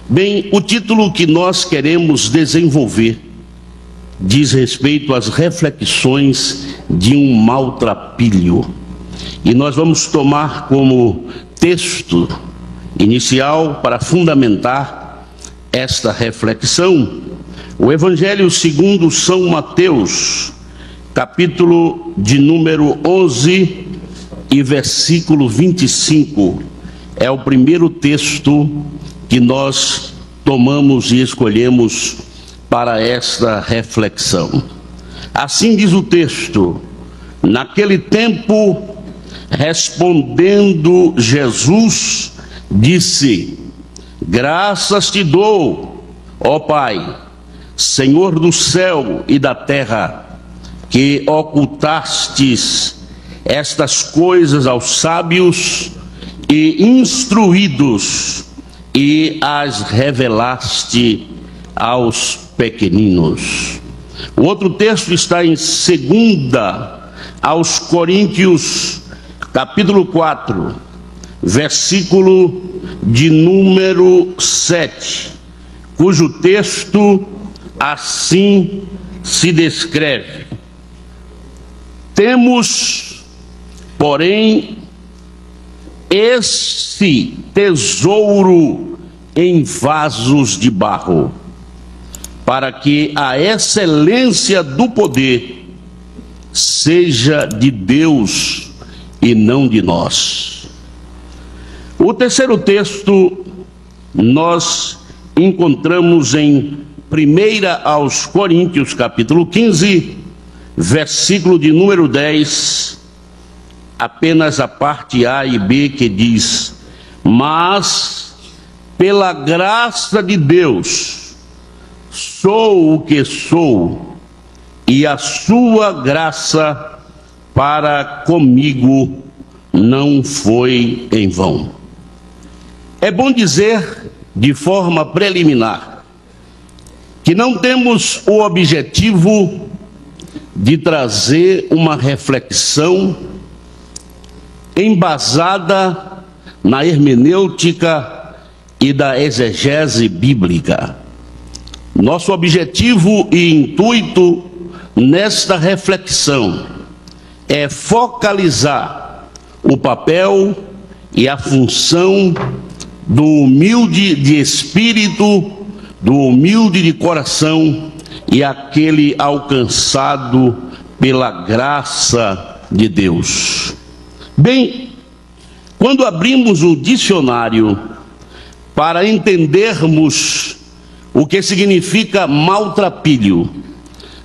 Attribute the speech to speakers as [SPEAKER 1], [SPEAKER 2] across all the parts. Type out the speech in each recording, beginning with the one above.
[SPEAKER 1] Bem, o título que nós queremos desenvolver diz respeito às reflexões de um maltrapilho. E nós vamos tomar como texto inicial para fundamentar esta reflexão o Evangelho segundo São Mateus, capítulo de número 11 e versículo 25. É o primeiro texto que nós tomamos e escolhemos para esta reflexão. Assim diz o texto: naquele tempo, respondendo Jesus, disse: graças te dou, ó Pai, Senhor do céu e da terra, que ocultastes estas coisas aos sábios e instruídos e as revelaste aos pequeninos. O outro texto está em 2 aos Coríntios, capítulo 4, versículo de número 7, cujo texto assim se descreve: temos, porém, esse tesouro em vasos de barro, para que a excelência do poder seja de Deus e não de nós. O terceiro texto nós encontramos em 1 aos Coríntios, capítulo 15, versículo de número 10, apenas a parte A e B, que diz: mas pela graça de Deus sou o que sou, e a sua graça para comigo não foi em vão. É bom dizer, de forma preliminar, que não temos o objetivo de trazer uma reflexão embasada na hermenêutica e da exegese bíblica. Nosso objetivo e intuito nesta reflexão é focalizar o papel e a função do humilde de espírito, do humilde de coração e aquele alcançado pela graça de Deus. Bem, quando abrimos o dicionário para entendermos o que significa maltrapilho,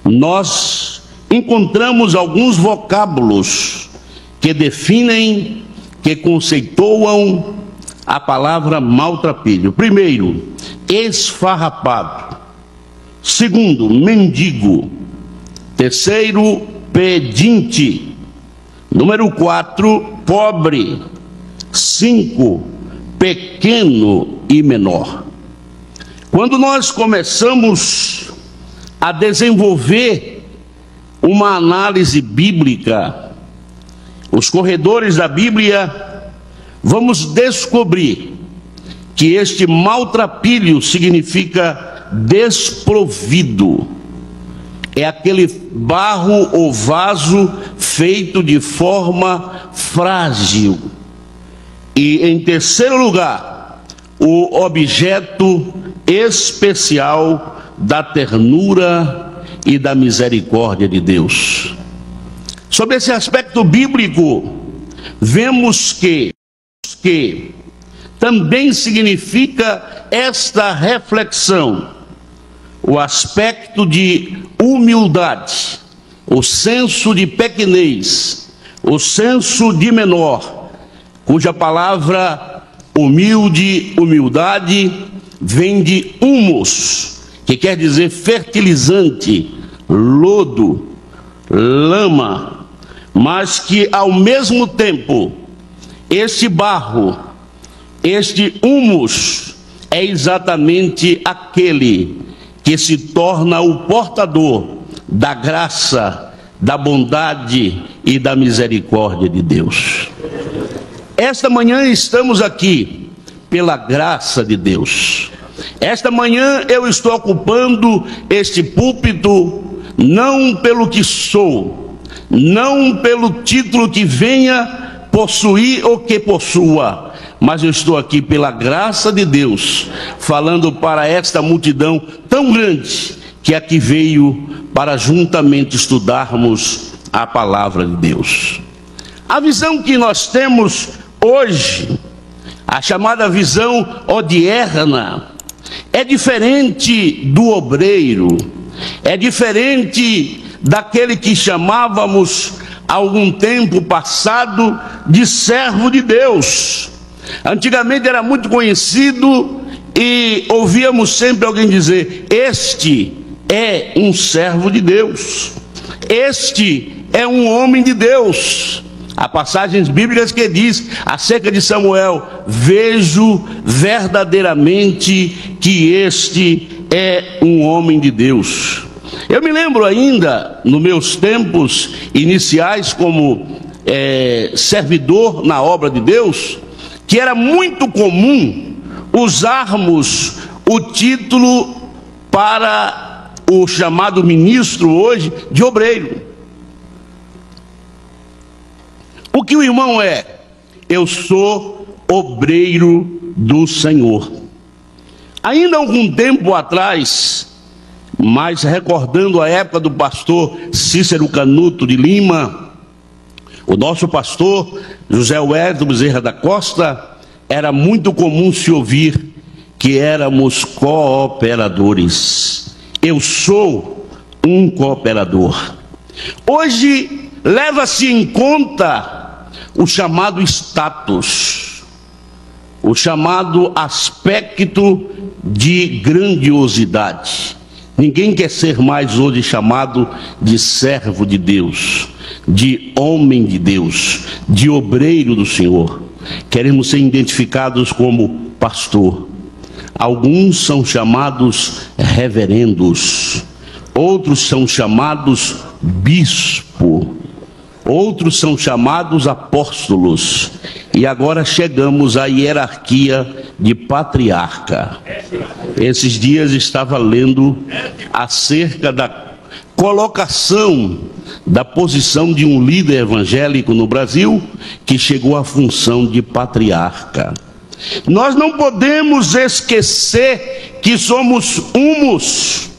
[SPEAKER 1] nós encontramos alguns vocábulos que definem, que conceituam a palavra maltrapilho. Primeiro, esfarrapado. Segundo, mendigo. Terceiro, pedinte. Número 4, pobre. 5, pequeno e menor. Quando nós começamos a desenvolver uma análise bíblica, os corredores da Bíblia, vamos descobrir que este maltrapilho significa desprovido. É aquele barro ou vaso feito de forma frágil. E, em terceiro lugar, o objeto especial da ternura e da misericórdia de Deus. Sobre esse aspecto bíblico, vemos que também significa esta reflexão, o aspecto de humildade, o senso de pequenez, o senso de menor, cuja palavra humildade, vem de humus, que quer dizer fertilizante, lodo, lama, mas que ao mesmo tempo, este barro, este humus, é exatamente aquele que se torna o portador da graça, da bondade e da misericórdia de Deus. Esta manhã estamos aqui pela graça de Deus. Esta manhã eu estou ocupando este púlpito não pelo que sou, não pelo título que venha possuir ou que possua, mas eu estou aqui pela graça de Deus, falando para esta multidão tão grande que aqui veio para juntamente estudarmos a palavra de Deus. A visão que nós temos hoje, a chamada visão odierna, é diferente do obreiro, é diferente daquele que chamávamos algum tempo passado de servo de Deus. Antigamente era muito conhecido e ouvíamos sempre alguém dizer: este é um servo de Deus, este é um homem de Deus. Há passagens bíblicas que diz acerca de Samuel: vejo verdadeiramente que este é um homem de Deus. Eu me lembro ainda, nos meus tempos iniciais como servidor na obra de Deus, que era muito comum usarmos o título para o chamado ministro hoje de obreiro. O que o irmão é? Eu sou obreiro do Senhor. Ainda algum tempo atrás, mas recordando a época do pastor Cícero Canuto de Lima, o nosso pastor José Wellington Bezerra da Costa, era muito comum se ouvir que éramos cooperadores. Eu sou um cooperador. Hoje leva-se em conta o chamado status, o chamado aspecto de grandiosidade. Ninguém quer ser mais hoje chamado de servo de Deus, de homem de Deus, de obreiro do Senhor. Queremos ser identificados como pastor. Alguns são chamados reverendos, outros são chamados bispo, outros são chamados apóstolos, e agora chegamos à hierarquia de patriarca. Esses dias estava lendo acerca da colocação da posição de um líder evangélico no Brasil que chegou à função de patriarca. Nós não podemos esquecer que somos humus,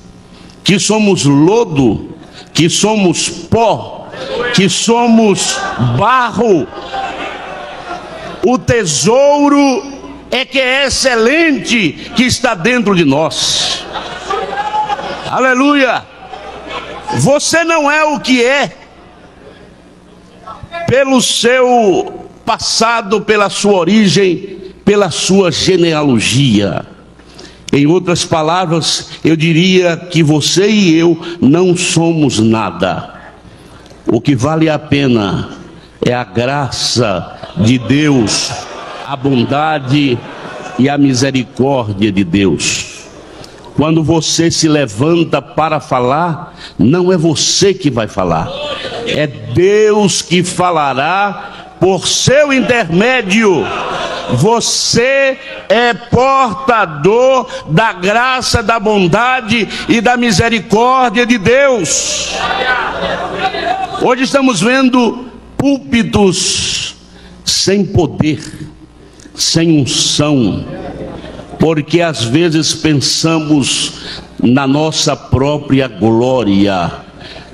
[SPEAKER 1] que somos lodo, que somos pó, que somos barro. O tesouro é que é excelente que está dentro de nós. Aleluia! Você não é o que é pelo seu passado, pela sua origem, pela sua genealogia. Em outras palavras, eu diria que você e eu não somos nada. O que vale a pena é a graça de Deus, a bondade e a misericórdia de Deus. Quando você se levanta para falar, não é você que vai falar, é Deus que falará por seu intermédio. Você é portador da graça, da bondade e da misericórdia de Deus. Hoje estamos vendo púlpitos sem poder, sem unção, porque às vezes pensamos na nossa própria glória,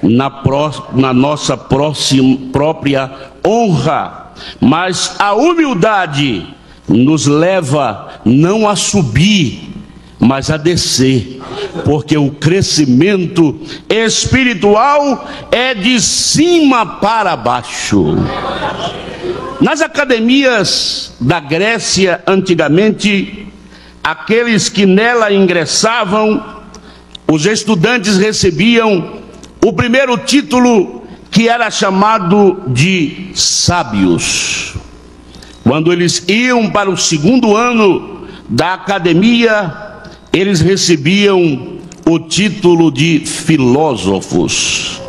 [SPEAKER 1] na nossa própria honra, mas a humildade nos leva não a subir, mas a descer, porque o crescimento espiritual é de cima para baixo. Nas academias da Grécia antigamente, aqueles que nela ingressavam, os estudantes recebiam o primeiro título, que era chamado de sábios. Quando eles iam para o segundo ano da academia, eles recebiam o título de filósofos.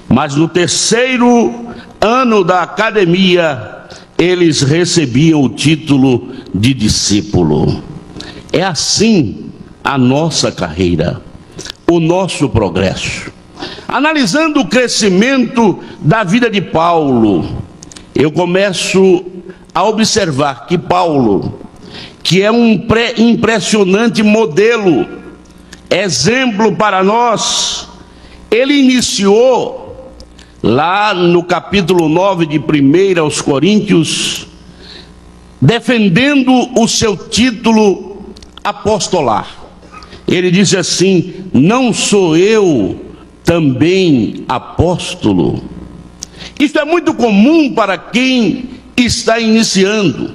[SPEAKER 1] Mas no terceiro ano da academia, eles recebiam o título de discípulo. É assim a nossa carreira, o nosso progresso. Analisando o crescimento da vida de Paulo, eu começo a observar que Paulo, que é um impressionante modelo, exemplo para nós, ele iniciou lá no capítulo 9 de 1 aos Coríntios, defendendo o seu título apostolar. Ele disse assim: não sou eu também apóstolo? Isto é muito comum para quem está iniciando,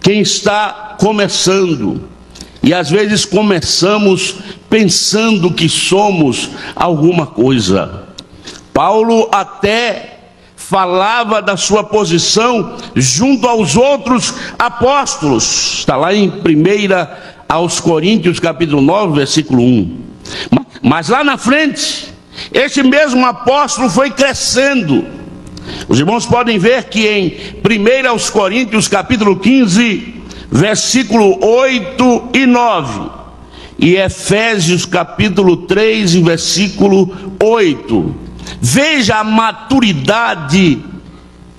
[SPEAKER 1] quem está começando, e às vezes começamos pensando que somos alguma coisa. Paulo até falava da sua posição junto aos outros apóstolos, está lá em 1 aos Coríntios capítulo 9, versículo 1. Mas lá na frente, este mesmo apóstolo foi crescendo. Os irmãos podem ver que em 1 aos Coríntios capítulo 15, versículo 8 e 9, e Efésios capítulo 3, versículo 8, veja a maturidade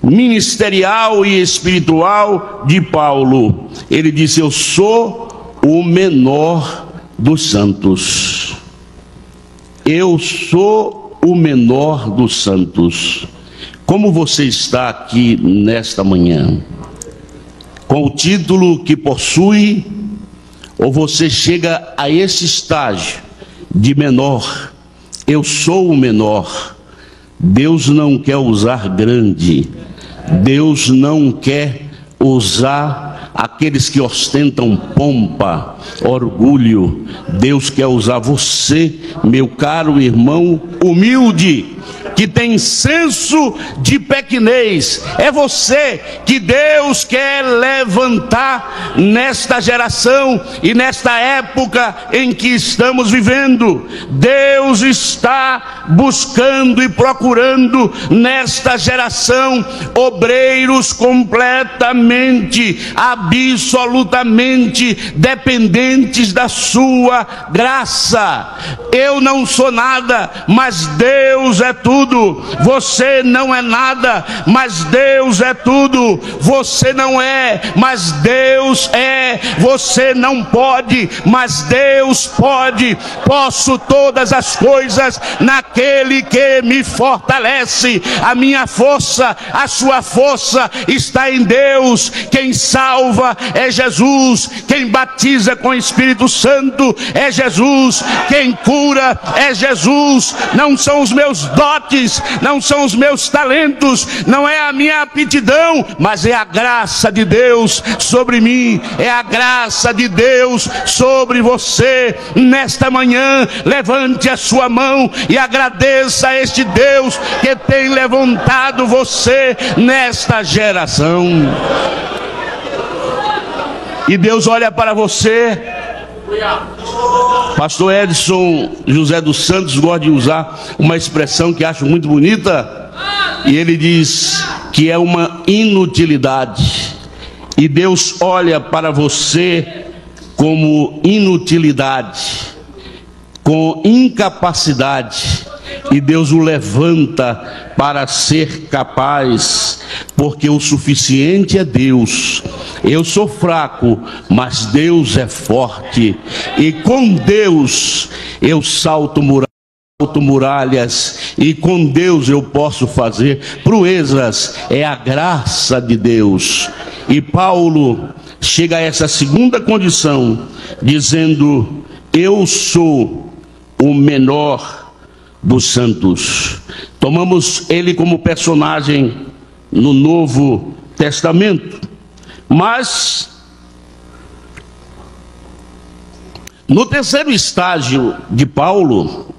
[SPEAKER 1] ministerial e espiritual de Paulo. Ele disse: eu sou o menor dos santos. Eu sou o menor dos santos. Como você está aqui nesta manhã? Com o título que possui, ou você chega a esse estágio de menor? Eu sou o menor. Deus não quer usar grande. Deus não quer usar aqueles que ostentam pompa, orgulho. Deus quer usar você, meu caro irmão humilde, que tem senso de pequenez. É você que Deus quer levantar nesta geração e nesta época em que estamos vivendo. Deus está buscando e procurando nesta geração obreiros completamente, absolutamente dependentes da sua graça. Eu não sou nada, mas Deus é tudo. Você não é nada, mas Deus é tudo. Você não é, mas Deus é. Você não pode, mas Deus pode. Posso todas as coisas naquele que me fortalece. A minha força, a sua força está em Deus. Quem salva é Jesus. Quem batiza com o Espírito Santo é Jesus. Quem cura é Jesus. Não são os meus dotes, não são os meus talentos, não é a minha aptidão, mas é a graça de Deus sobre mim, é a graça de Deus sobre você. Nesta manhã, levante a sua mão e agradeça a este Deus que tem levantado você nesta geração. E Deus olha para você. Pastor Edson José dos Santos gosta de usar uma expressão que acho muito bonita, e ele diz que é uma inutilidade, e Deus olha para você como inutilidade, com incapacidade, e Deus o levanta para ser capaz, porque o suficiente é Deus. Eu sou fraco, mas Deus é forte, e com Deus eu salto muralhas, e com Deus eu posso fazer proezas. É a graça de Deus. E Paulo chega a essa segunda condição, dizendo: eu sou o menor dos santos. Tomamos ele como personagem no Novo Testamento, mas no terceiro estágio de Paulo,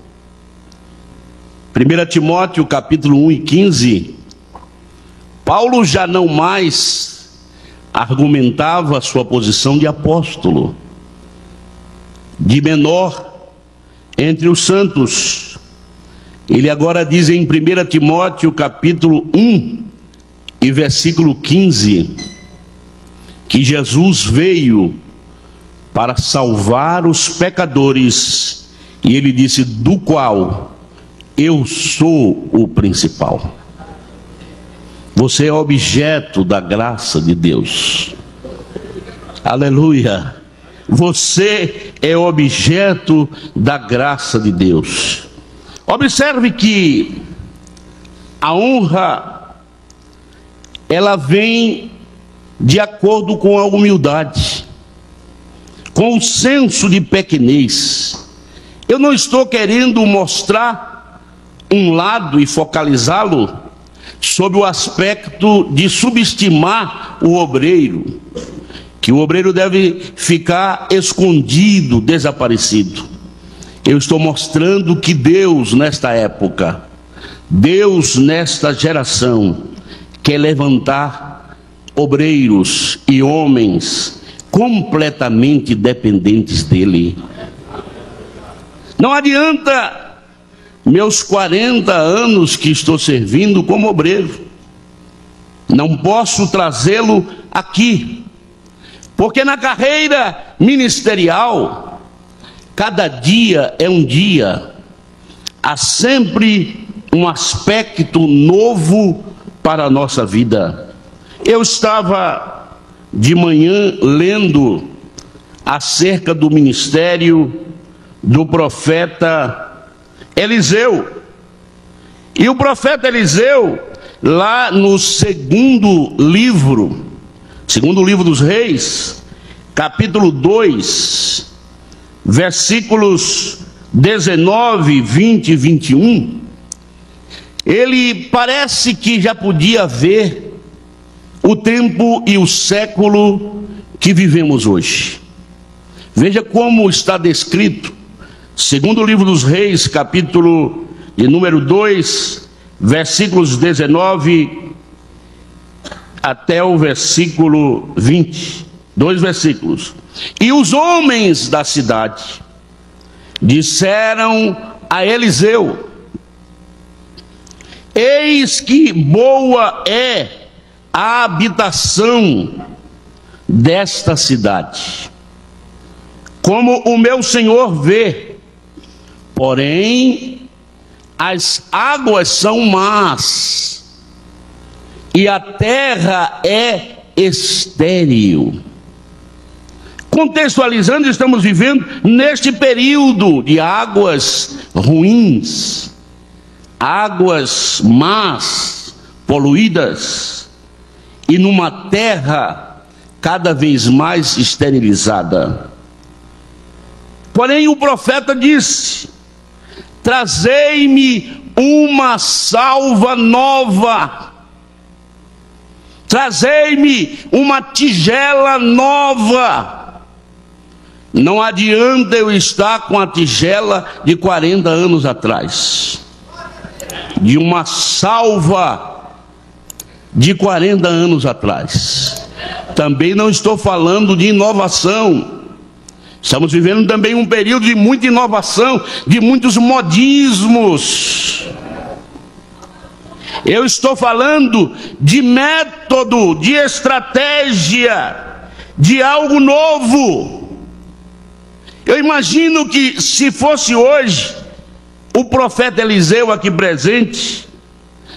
[SPEAKER 1] 1 Timóteo capítulo 1 e 15, Paulo já não mais argumentava a sua posição de apóstolo, de menor entre os santos. Ele agora diz em 1 Timóteo capítulo 1 e versículo 15, que Jesus veio para salvar os pecadores, e ele disse: do qual eu sou o principal. Você é objeto da graça de Deus. Aleluia. Você é objeto da graça de Deus. Observe que a honra, ela vem de acordo com a humildade, com o senso de pequenez. Eu não estou querendo mostrar um lado e focalizá-lo sob o aspecto de subestimar o obreiro, que o obreiro deve ficar escondido, desaparecido. Eu estou mostrando que Deus, nesta época, Deus, nesta geração, quer levantar obreiros e homens completamente dependentes dele. Não adianta meus 40 anos que estou servindo como obreiro, não posso trazê-lo aqui, porque na carreira ministerial, cada dia é um dia, há sempre um aspecto novo para a nossa vida. Eu estava de manhã lendo acerca do ministério do profeta Eliseu. E o profeta Eliseu, lá no segundo livro dos Reis, capítulo 2, versículos 19, 20 e 21, ele parece que já podia ver o tempo e o século que vivemos hoje. Veja como está descrito, segundo livro dos Reis, capítulo de número 2, versículos 19 até o versículo 20, 2 versículos. E os homens da cidade disseram a Eliseu: eis que boa é a habitação desta cidade, como o meu senhor vê, porém as águas são más e a terra é estéril. Contextualizando, estamos vivendo neste período de águas ruins, águas más, poluídas, e numa terra cada vez mais esterilizada. Porém o profeta disse: trazei-me uma salva nova, trazei-me uma tigela nova. Não adianta eu estar com a tigela de 40 anos atrás, de uma salva de 40 anos atrás. Também não estou falando de inovação. Estamos vivendo também um período de muita inovação, de muitos modismos. Eu estou falando de método, de estratégia, de algo novo. Eu imagino que se fosse hoje, o profeta Eliseu aqui presente,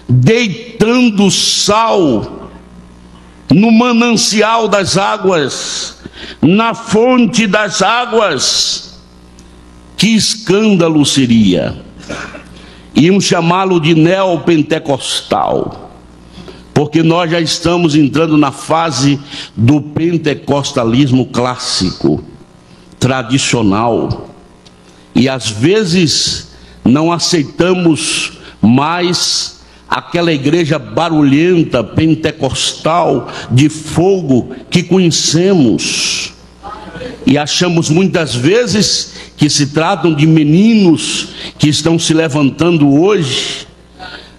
[SPEAKER 1] deitando sal no manancial das águas, na fonte das águas, que escândalo seria. Iam chamá-lo de neopentecostal, porque nós já estamos entrando na fase do pentecostalismo clássico, tradicional, e às vezes não aceitamos mais aquela igreja barulhenta, pentecostal, de fogo que conhecemos, e achamos muitas vezes que se tratam de meninos que estão se levantando hoje,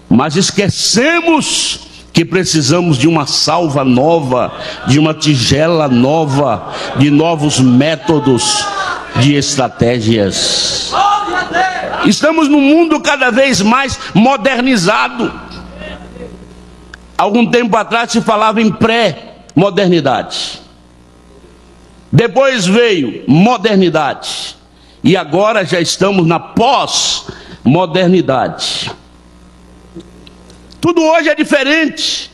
[SPEAKER 1] mas esquecemos que precisamos de uma salva nova, de uma tigela nova, de novos métodos, de estratégias. Estamos num mundo cada vez mais modernizado. Algum tempo atrás se falava em pré-modernidade. depois veio modernidade, e agora já estamos na pós-modernidade. Tudo hoje é diferente.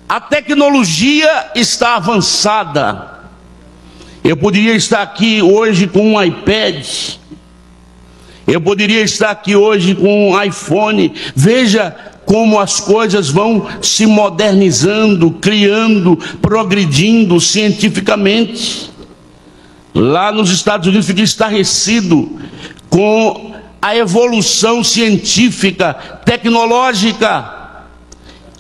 [SPEAKER 1] A tecnologia está avançada. Eu poderia estar aqui hoje com um iPad, eu poderia estar aqui hoje com um iPhone. Veja como as coisas vão se modernizando, criando, progredindo cientificamente. Lá nos Estados Unidos fiquei estarrecido com a evolução científica, tecnológica.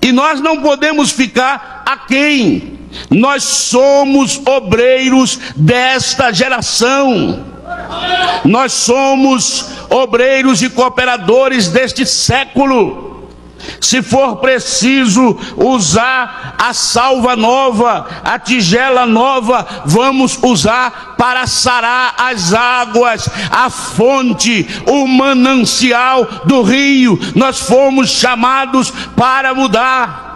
[SPEAKER 1] E nós não podemos ficar aquém. Nós somos obreiros desta geração. Nós somos obreiros e cooperadores deste século. Se for preciso usar a salva nova, a tigela nova, vamos usar para sarar as águas, a fonte, o manancial do rio. Nós fomos chamados para mudar.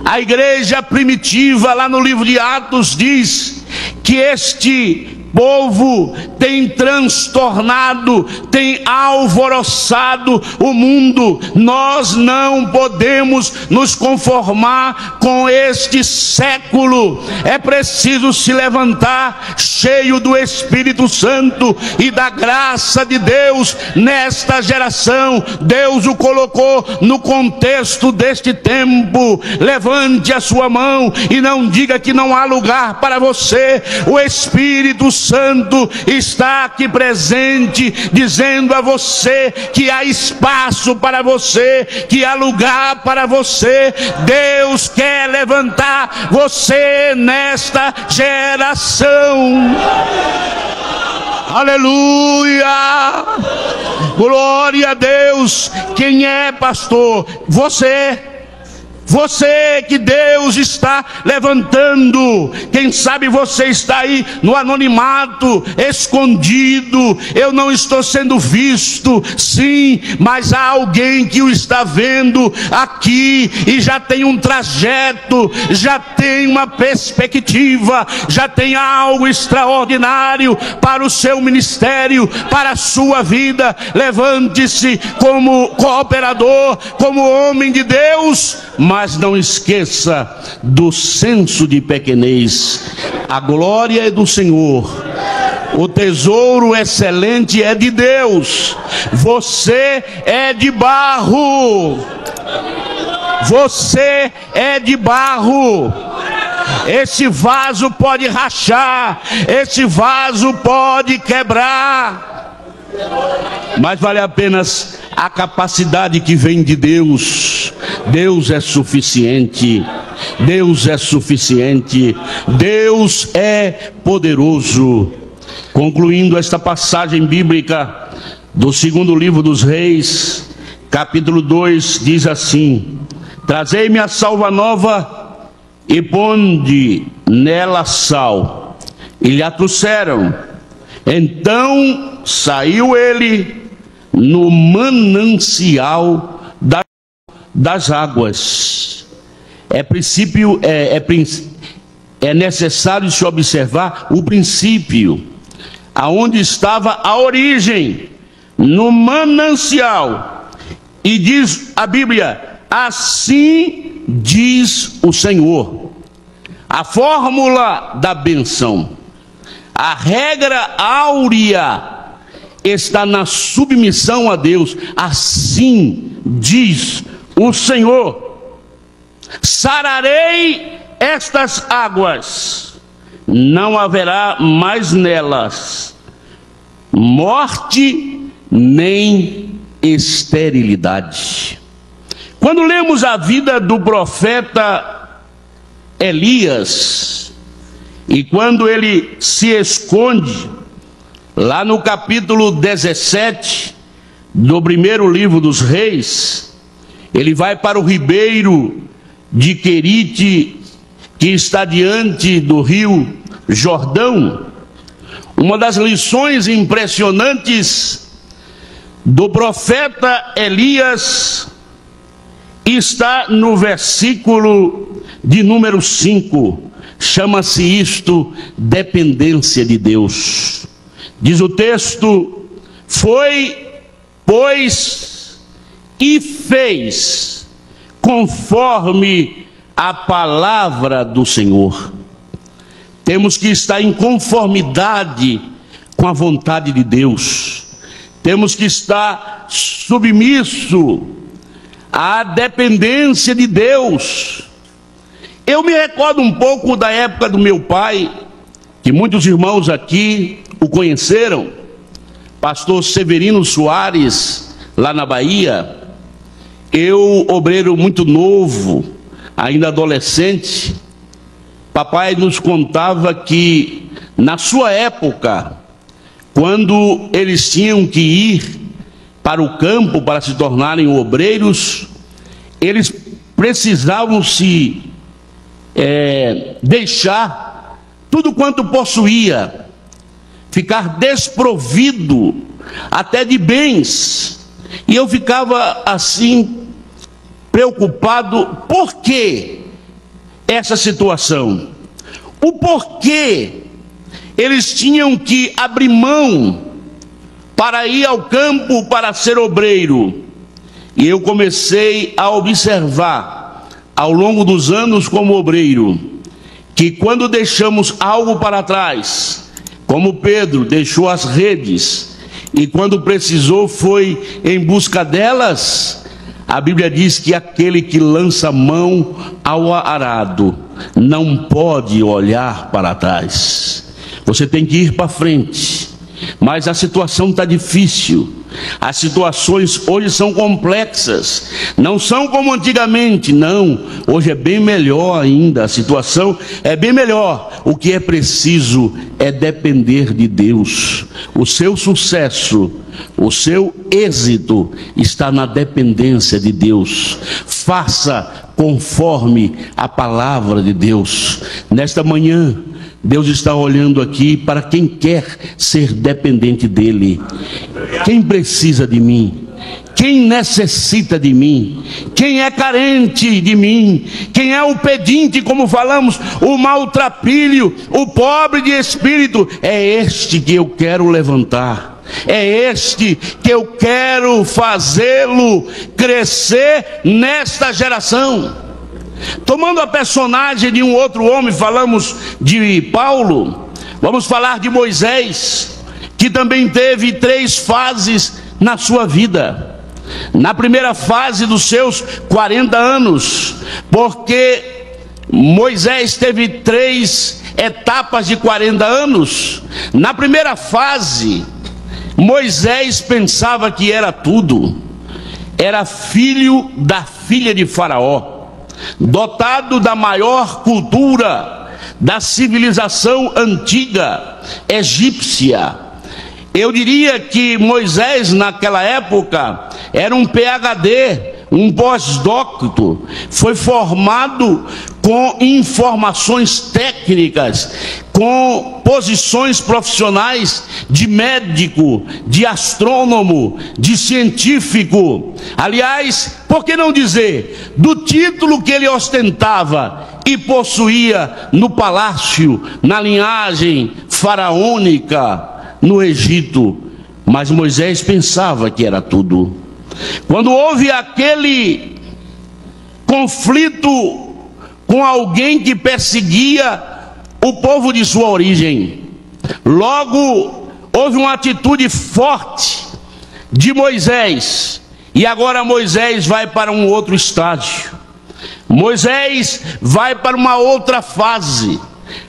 [SPEAKER 1] A igreja primitiva, lá no livro de Atos, diz que este povo tem transtornado, tem alvoroçado o mundo. Nós não podemos nos conformar com este século. É preciso se levantar cheio do Espírito Santo e da graça de Deus nesta geração. Deus o colocou no contexto deste tempo. Levante a sua mão e não diga que não há lugar para você. O Espírito Santo está aqui presente, dizendo a você que há espaço para você, que há lugar para você. Deus quer levantar você nesta geração. Aleluia! Glória a Deus! Quem é, pastor? Você. Você que Deus está levantando. Quem sabe você está aí no anonimato, escondido. Eu não estou sendo visto, sim, mas há alguém que o está vendo aqui e já tem um trajeto, já tem uma perspectiva, já tem algo extraordinário para o seu ministério, para a sua vida. Levante-se como cooperador, como homem de Deus, mas não esqueça do senso de pequenez. A glória é do Senhor, o tesouro excelente é de Deus. Você é de barro. Você é de barro. Esse vaso pode rachar, esse vaso pode quebrar, mas vale apenas a capacidade que vem de Deus. Deus é suficiente. Deus é suficiente. Deus é poderoso. Concluindo esta passagem bíblica do segundo livro dos Reis, capítulo 2, diz assim: trazei-me a salva nova e ponde nela sal. E lhe a trouxeram. Então saiu ele no manancial das águas. É necessário se observar o princípio, aonde estava a origem, no manancial. E diz a Bíblia: assim diz o Senhor. A fórmula da benção, a regra áurea está na submissão a Deus. Assim diz o Senhor: sararei estas águas, não haverá mais nelas morte nem esterilidade. Quando lemos a vida do profeta Elias, e quando ele se esconde lá no capítulo 17 do primeiro livro dos Reis, ele vai para o ribeiro de Querite, que está diante do rio Jordão. Uma das lições impressionantes do profeta Elias está no versículo de número 5. chama-se isto dependência de Deus. Diz o texto: foi, pois, e fez conforme a palavra do Senhor. Temos que estar em conformidade com a vontade de Deus. Temos que estar submisso à dependência de Deus. Eu me recordo um pouco da época do meu pai, que muitos irmãos aqui o conheceram, pastor Severino Soares, lá na Bahia. Eu, obreiro muito novo, ainda adolescente, papai nos contava que na sua época, quando eles tinham que ir para o campo para se tornarem obreiros, eles precisavam se deixar tudo quanto possuía, ficar desprovido até de bens. E eu ficava assim preocupado. Por que essa situação? O porquê eles tinham que abrir mão para ir ao campo para ser obreiro? E eu comecei a observar ao longo dos anos como obreiro, que quando deixamos algo para trás, como Pedro deixou as redes, e quando precisou foi em busca delas, a Bíblia diz que aquele que lança mão ao arado não pode olhar para trás. Você tem que ir para frente. Mas a situação está difícil. As situações hoje são complexas. Não são como antigamente, não. Hoje é bem melhor ainda. A situação é bem melhor. O que é preciso é depender de Deus. O seu sucesso, o seu êxito está na dependência de Deus. Faça conforme a palavra de Deus. Nesta manhã, Deus está olhando aqui para quem quer ser dependente dele. Quem precisa de mim? Quem necessita de mim? Quem é carente de mim? Quem é o pedinte, como falamos, o maltrapilho, o pobre de espírito? É este que eu quero levantar. É este que eu quero fazê-lo crescer nesta geração. Tomando a personagem de um outro homem, falamos de Paulo, vamos falar de Moisés, que também teve 3 fases na sua vida. Na primeira fase dos seus 40 anos, porque Moisés teve 3 etapas de 40 anos. Na primeira fase, Moisés pensava que era tudo. Era filho da filha de Faraó, dotado da maior cultura da civilização antiga egípcia. Eu diria que Moisés naquela época era um PhD, um pós-doutor, foi formado com informações técnicas, com posições profissionais de médico, de astrônomo, de científico. Aliás, por que não dizer, do título que ele ostentava e possuía no palácio, na linhagem faraônica, no Egito. Mas Moisés pensava que era tudo. Quando houve aquele conflito com alguém que perseguia o povo de sua origem, logo houve uma atitude forte de Moisés, e agora Moisés vai para um outro estágio. Moisés vai para uma outra fase.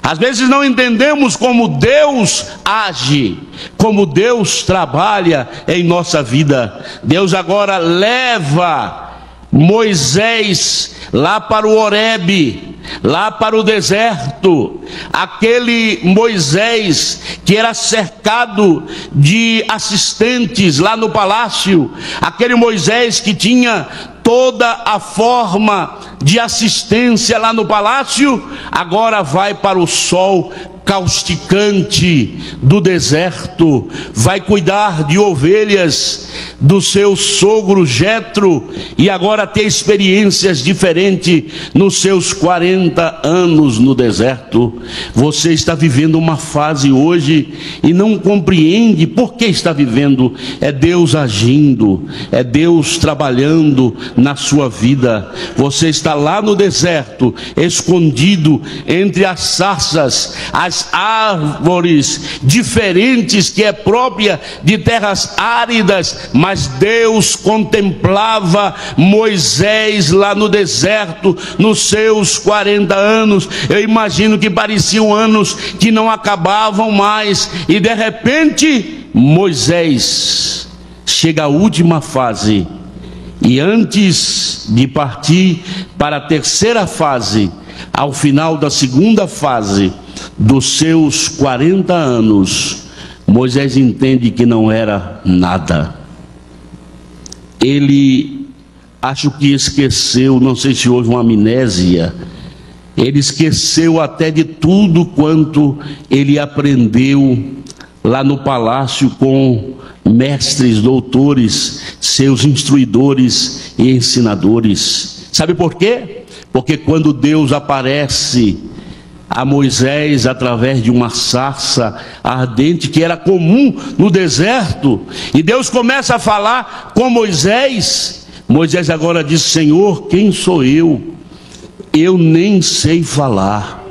[SPEAKER 1] Às vezes não entendemos como Deus age, como Deus trabalha em nossa vida. Deus agora leva Moisés lá para o Horebe, lá para o deserto. Aquele Moisés que era cercado de assistentes lá no palácio, aquele Moisés que tinha toda a forma de assistência lá no palácio, agora vai para o sol causticante do deserto, vai cuidar de ovelhas do seu sogro Jetro e agora ter experiências diferentes nos seus 40 anos no deserto. Você está vivendo uma fase hoje e não compreende por que está vivendo. É Deus agindo, é Deus trabalhando na sua vida. Você está lá no deserto, escondido entre as sarças, as árvores diferentes que é própria de terras áridas, mas Deus contemplava Moisés lá no deserto, nos seus 40 anos. Eu imagino que pareciam anos que não acabavam mais, e de repente Moisés chega à última fase, e antes de partir para a terceira fase, ao final da segunda fase dos seus 40 anos, Moisés entende que não era nada. Ele, acho que esqueceu, não sei se houve uma amnésia, ele esqueceu até de tudo quanto ele aprendeu lá no palácio com mestres, doutores, seus instruidores e ensinadores. Sabe por quê? Porque quando Deus aparece a Moisés através de uma sarça ardente que era comum no deserto, e Deus começa a falar com Moisés. Moisés agora diz: Senhor, quem sou eu? Eu nem sei falar.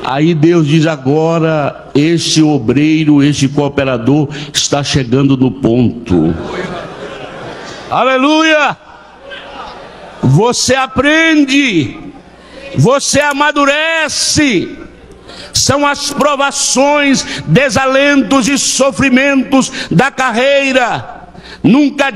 [SPEAKER 1] Aí Deus diz: agora este obreiro, este cooperador está chegando no ponto. Aleluia! Você aprende, você amadurece. São as provações, desalentos e sofrimentos da carreira. Nunca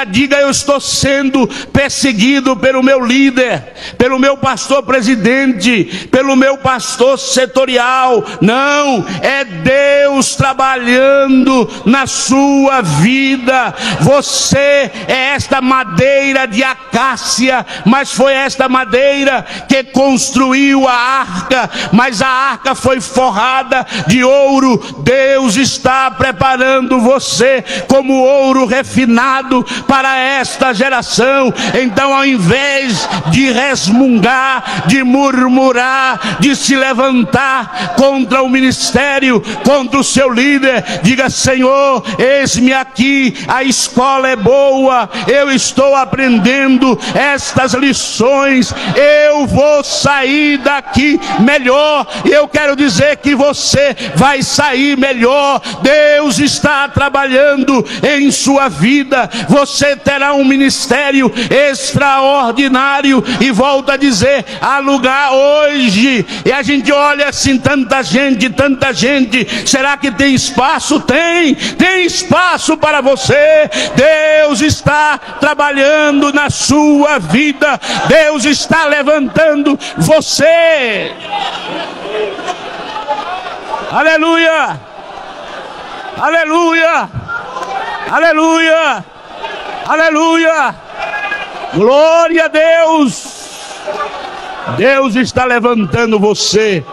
[SPEAKER 1] diga eu estou sendo perseguido pelo meu líder, pelo meu pastor presidente, pelo meu pastor setorial. Não, é Deus trabalhando na sua vida. Você é esta madeira de acácia, mas foi esta madeira que construiu a arca, mas a arca foi forrada de ouro. Deus está preparando você como ouro refinado para esta geração. Então, ao invés de resmungar, de murmurar, de se levantar contra o ministério, contra o seu líder, diga: Senhor, eis-me aqui, a escola é boa, eu estou aprendendo estas lições, eu vou sair daqui melhor. E eu quero dizer que você vai sair melhor. Deus está trabalhando em sua vida. Você terá um ministério extraordinário. E volto a dizer, há lugar hoje, e a gente olha assim, tanta gente, será que tem espaço? Tem espaço para você. Deus está trabalhando na sua vida, Deus está levantando você. Aleluia, aleluia, aleluia, aleluia, glória a Deus. Deus está levantando você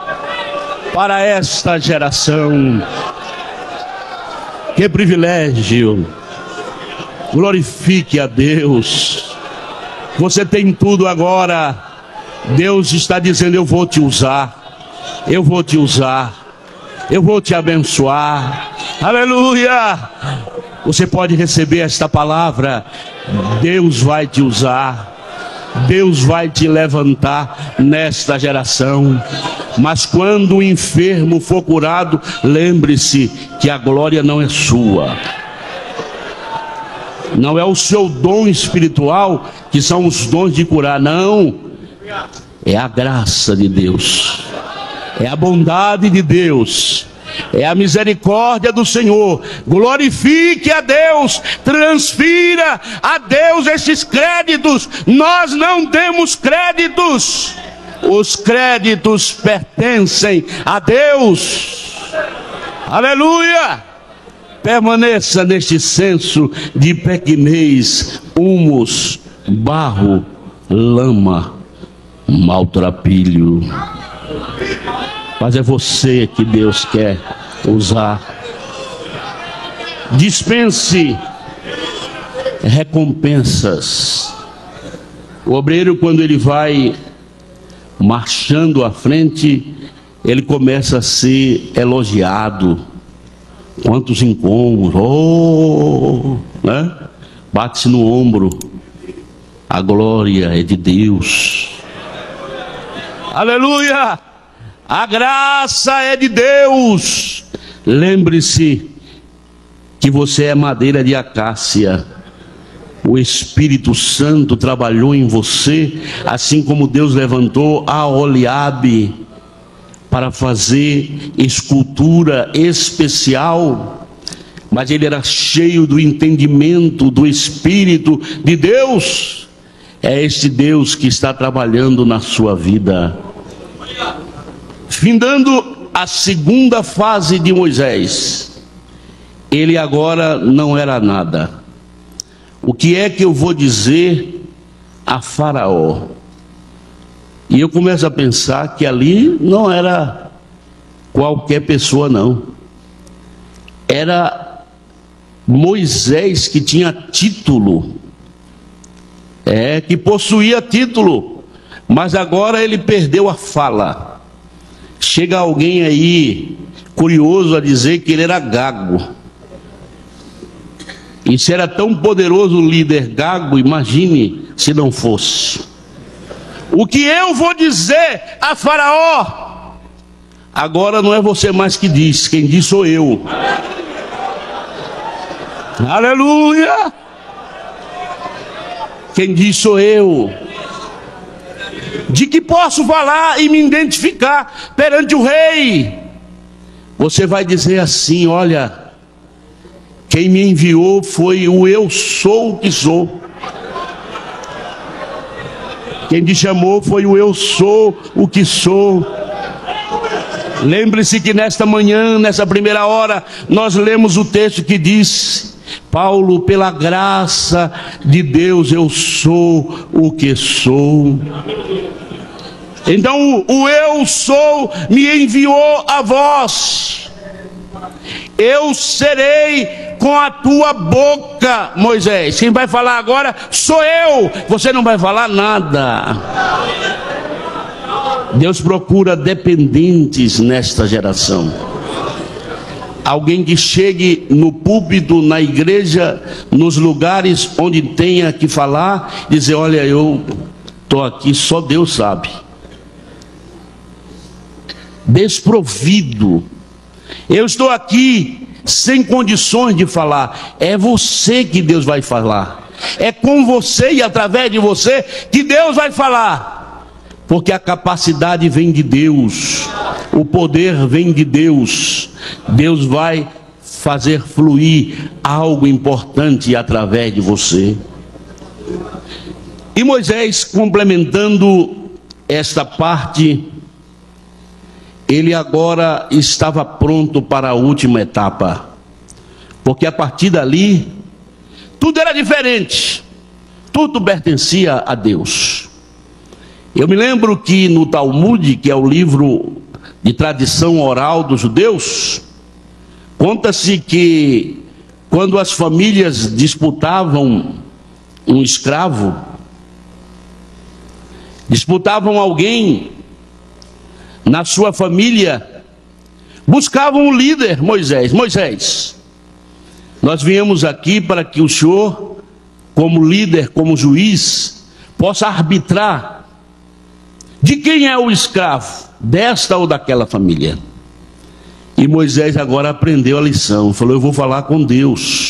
[SPEAKER 1] para esta geração. Que privilégio! Glorifique a Deus. Você tem tudo agora. Deus está dizendo: eu vou te usar, eu vou te usar, eu vou te abençoar. Aleluia! Você pode receber esta palavra. Deus vai te usar, Deus vai te levantar nesta geração. Mas quando o enfermo for curado, lembre-se que a glória não é sua, não é o seu dom espiritual, que são os dons de curar, não. É a graça de Deus, é a bondade de Deus, é a misericórdia do Senhor. Glorifique a Deus, transfira a Deus esses créditos. Nós não temos créditos, os créditos pertencem a Deus. Aleluia! Permaneça neste senso de pequenez, humus, barro, lama, maltrapilho. Mas é você que Deus quer usar. dispense recompensas. O obreiro, quando ele vai marchando à frente, ele começa a ser elogiado. Quantos incômodos, né? Bate-se no ombro. A glória é de Deus. Aleluia! A graça é de Deus. Lembre-se que você é madeira de acácia. O Espírito Santo trabalhou em você, assim como Deus levantou Aholiabe para fazer escultura especial, mas ele era cheio do entendimento do Espírito de Deus. É este Deus que está trabalhando na sua vida. Findando a segunda fase de Moisés, ele agora não era nada. O que é que eu vou dizer a Faraó? E eu começo a pensar que ali não era qualquer pessoa, não. Era Moisés, que tinha título, que possuía título, mas agora ele perdeu a fala. Chega alguém aí curioso a dizer que ele era gago. E se era tão poderoso o líder gago, imagine se não fosse. O que eu vou dizer a Faraó? Agora não é você mais que diz, quem diz sou eu. Aleluia! Quem diz sou eu. De que posso falar e me identificar perante o rei? Você vai dizer assim: olha, quem me enviou foi o eu sou o que sou. Quem te chamou foi o eu sou o que sou. Lembre-se que nesta manhã, nessa primeira hora, nós lemos o texto que diz: Paulo, pela graça de Deus, eu sou o que sou. Então o eu sou me enviou a vós. Eu serei com a tua boca, Moisés. Quem vai falar agora sou eu. Você não vai falar nada. Deus procura dependentes nesta geração. Alguém que chegue no púlpito, na igreja, nos lugares onde tenha que falar, dizer: olha, eu estou aqui, só Deus sabe. Desprovido. Eu estou aqui sem condições de falar. É você que Deus vai falar. É com você e através de você que Deus vai falar. Porque a capacidade vem de Deus. O poder vem de Deus. Deus vai fazer fluir algo importante através de você. E Moisés, complementando esta parte, ele agora estava pronto para a última etapa, porque a partir dali, tudo era diferente, tudo pertencia a Deus. Eu me lembro que no Talmud, que é o livro de tradição oral dos judeus, conta-se que quando as famílias disputavam um escravo, disputavam alguém na sua família, buscavam um líder. Moisés, nós viemos aqui para que o senhor, como líder, como juiz, possa arbitrar de quem é o escravo, desta ou daquela família. E Moisés agora aprendeu a lição, falou: eu vou falar com Deus.